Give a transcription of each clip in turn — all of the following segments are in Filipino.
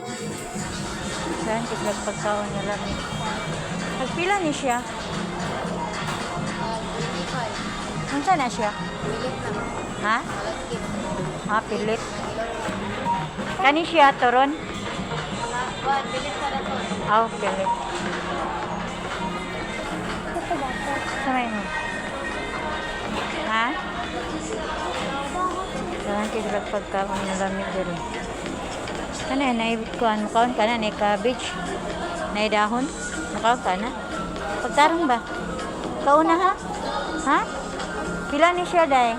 Saan kasi nagpagkaon na lang. Pagpila ni siya. Unsa na siya? Pilit na. Ha? Malagkit. Pilit. Kani siya turon? Pilit sa rato. Pilit. Samay mo. Ha? Saan kasi nagpagkaon na lamig dito. Ano yan? Naibikuan mo kaon ka na? May cabbage? May dahon? Nakaon ka na? Pagtarong ba? Kauna ha? Ha? Pila ni siya day?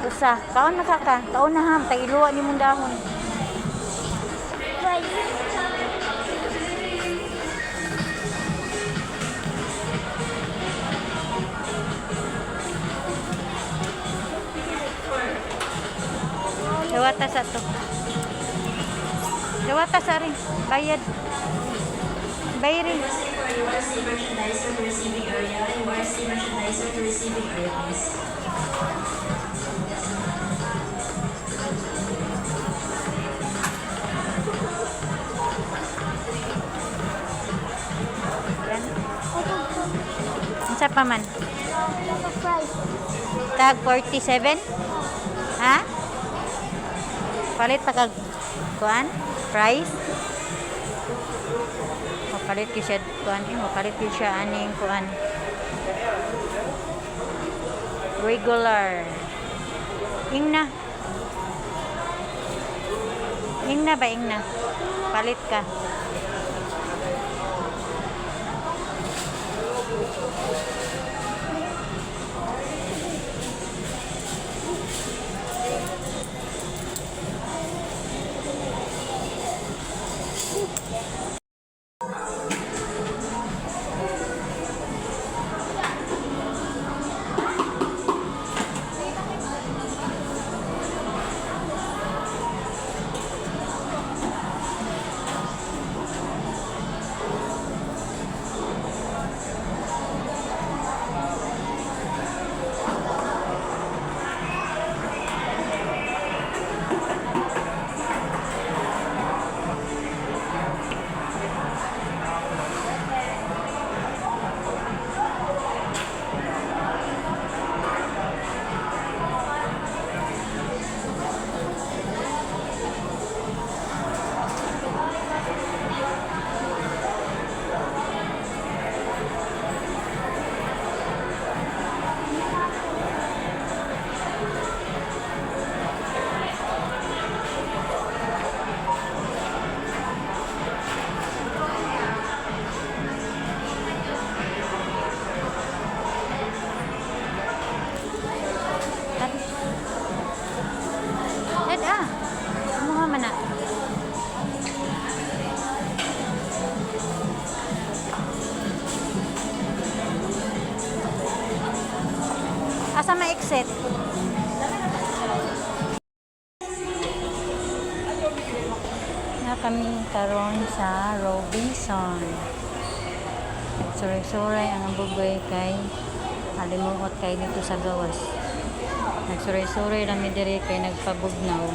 Usa. Kaon na ka. Kauna ha. Tagiluwa ni mong dahon. Dawata sa to. Dawata sa rin. Bayad. Bayri. URC merchandiser to receiving area and URC merchandiser to receiving area, please. Yan. Unsa pa man? Tag 47? Ha? Palit pa kag kuan? Price? Mapalit ki siya kuan, mapalit ki siya aning kuan. Regular. Ingna. Ingna ba ingna? Palit ka. Asa ma-exit? Na kami karon sa Robinson. Nagsuray-suray ang bugoy kay alimuot kay dito sa gawas. Nagsuray-suray kami diri kay nagpabugnaw.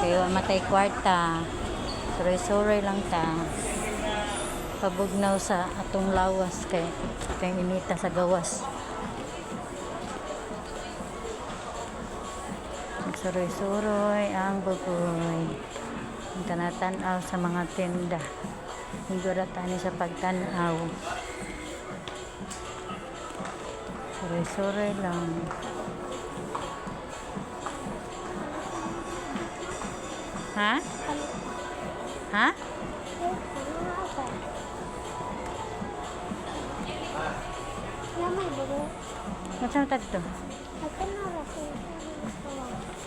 Kay wa matay kwarta. Suray-suray lang ta. Pabugnaw sa atong lawas kay inita sa gawas. Suroy-suroy ang bugoy. Ang tanatanaw sa mga tinda. Higuratani sa pagtanaw. Suroy-suroy lang. Ha? Ha? Macam tadi tu?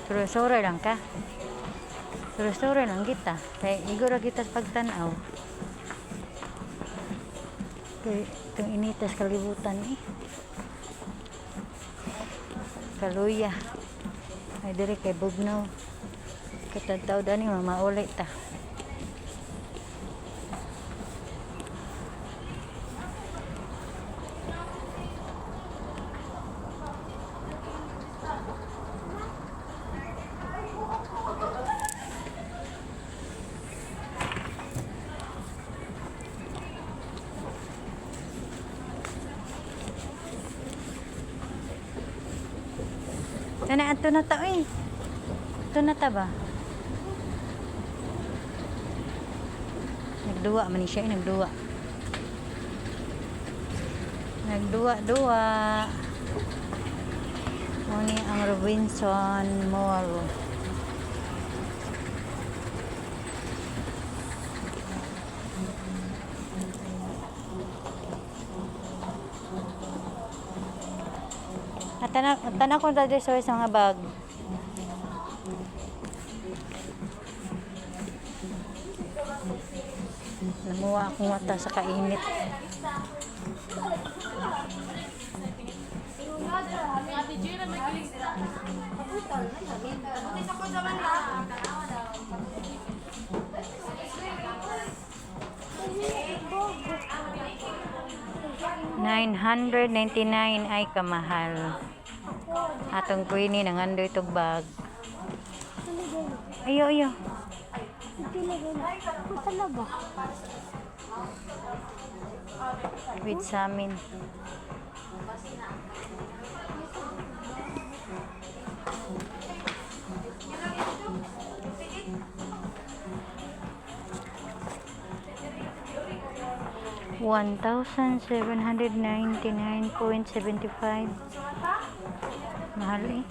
Suroy-suroy lang ka. Suroy-suroy lang kita. Kaya igura kita sa pagtanaw. Kaya itong initas kalibutan eh. Kaluya. Ay diri kay bugnaw. Katataw dani mamaulit ta. Kana ato na ta eh. Ato na ta ba? Nagduwa man ni siya, nagduwa. Nagduwa-duwa. Muni ang Robinson Mall. At tanan ko dali sa mga bag. Namuha akong mata sa kainit. $999 ay kamahal. Atong queenie nang andoy tog bag. Ayo, ayo. With samin. $1,799.75. Mahal eh.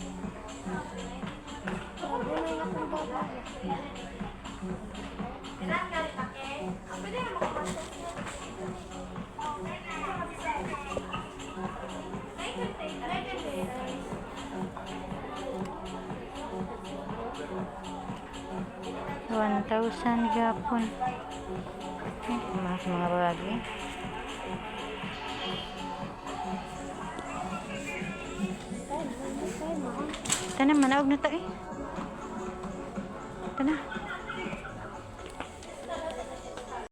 $1,000 gapon. Mas mga bagay. Tana, manaog na ta eh. Tana.